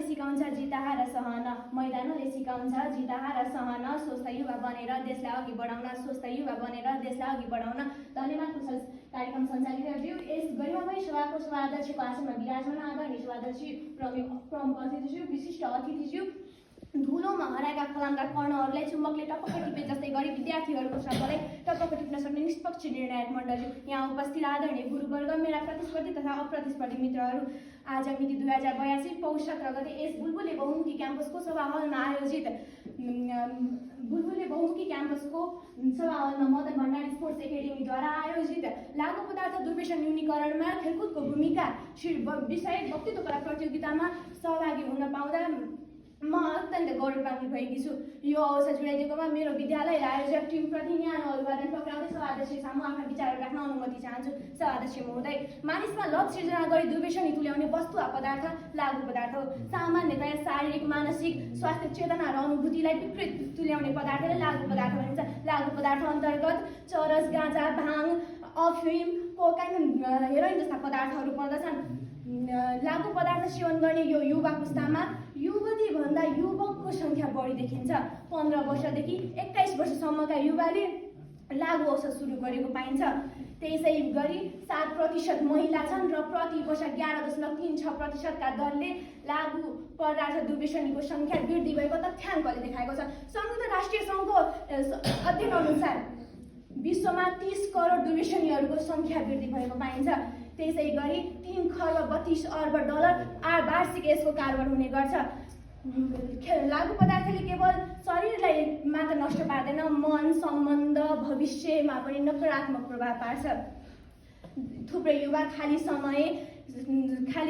मैदानले सिकाउँछ जिताहार सहन, मैदानले सिकाउँछ जिताहार सहन, स्वस्थ युवा बनेर देशलाई अघि बढाउन, स्वस्थ युवा बनेर देशलाई अघि बढाउन। धन्यवाद। कुशल कार्यक्रम सञ्चालितज्यू, यस गरिमामय सभाको सभाध्यक्षको आसनमा विराजमान आदरणीय सभाध्यक्ष प्रमुख अतिथिज्यू, विशिष्ट अतिथिज्यू, धुलोमा हराएका फलामका कर्णहरूलाई चुम्बकले टपक्क टिपे जस्तै गरी विद्यार्थीहरूको शब्दलाई टपक्क टिप्न सक्ने निष्पक्ष निर्णायक मण्डली, यहाँ उपस्थित आदरणीय गुरुवर्ग, मेरा प्रतिस्पर्धी तथा अप्रतिस्पर्धी मित्रहरू, आज मिति 2082 पौष 17 गते यस बुलबुले बहुमुखी क्याम्पसको सभा हलमा आयोजित बुलबुले बहुमुखी क्याम्पसको सभा हलमा मदन भण्डारी स्पोर्ट्स एकाडेमीद्वारा आयोजित लागु पदार्थ दुर्व्यसन न्यूनीकरणमा खेलकुदको भूमिका विषय वक्तृत्व कला प्रतियोगितामा सहभागी हुन पाउँदा म अत्यन्त गौरवान्वित भएकी छु। यो अवसर जुटाइदिएकोमा मेरो विद्यालय र आयोजक टिमप्रति न्यानो अभिवादन टक्राउँदै सभाध्यक्ष सामु आफ्ना विचारहरू राख्न अनुमति चाहन्छु। सभाध्यक्ष महोदय, मानिसमा लत सिर्जना गरी दुर्व्यसनी तुल्याउने वस्तु वा पदार्थ लागु पदार्थ हो। सामान्यतया शारीरिक, मानसिक स्वास्थ्य, चेतना र अनुभूतिलाई विकृत तुल्याउने पदार्थलाई लागु पदार्थ भनिन्छ। लागु पदार्थ अन्तर्गत चरस, गाँजा, भाङ, अफिम, कोकाइन, हेरोइन जस्ता पदार्थहरू पर्दछन्। लागु पदार्थ सेवन गर्ने यो युवा पुस्तामा युवती भन्दा युवकको संख्या बढी देखिन्छ। 15 वर्षदेखि 21 वर्षसम्मका युवाले लागु औषध सुरु गरेको पाइन्छ। त्यसै गरी 7% महिला छन् र प्रति वर्ष 11.36% का दरले लागु पदार्थ दुर्व्यसनीको संख्या वृद्धि भएको तथ्याङ्कले देखाएको छ। संयुक्त राष्ट्रिय सङ्घको अध्ययन अनुसार विश्वमा 30 करोड दुर्व्यसनीहरूको संख्या वृद्धि भएको पाइन्छ। त्यसै गरी 3 खर्ब 32 अर्ब डलर वार्षिक यसको कारोबार हुने गर्छ। लागु पदार्थले केवल शरीरलाई मात्र नष्ट पार्दैन, मन, सम्बन्ध, भविष्यमा पनि नकारात्मक प्रभाव पार्छ। थुप्रै युवा खाली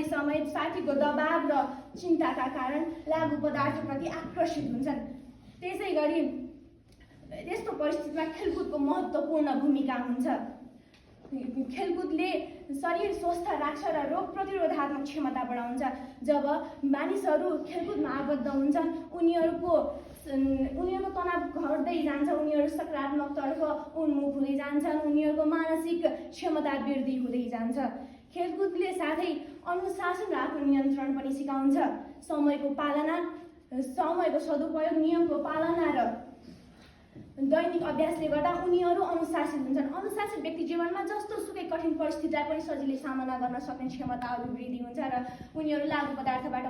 समय साथीको दबाव र चिन्ताका कारण लागु पदार्थप्रति आकर्षित हुन्छन्। त्यसै गरी यस्तो परिस्थितिमा खेलकुदको महत्त्वपूर्ण भूमिका हुन्छ। खेलकुदले शरीर स्वस्थ राख्छ र रोग प्रतिरोधात्मक क्षमता बढाउँछ। जब मानिसहरू खेलकुदमा आबद्ध हुन्छन्, उनीहरूको तनाव घट्दै जान्छ, उनीहरू सकारात्मकतर्फ उन्मुख हुँदै जान्छन्, उनीहरूको मानसिक क्षमता वृद्धि हुँदै जान्छ। खेलकुदले साथै अनुशासन र आत्मनियन्त्रण पनि सिकाउँछ। समयको पालना, समयको सदुपयोग, नियमको पालना र दैनिक अभ्यासले गर्दा उनीहरू अनुशासित हुन्छन्। अनुशासित व्यक्ति जीवनमा जस्तो सुकै कठिन परिस्थितिलाई पनि सजिलै सामना गर्न सक्ने क्षमता अभिवृद्धि हुन्छ र उनीहरू लागु पदार्थबाट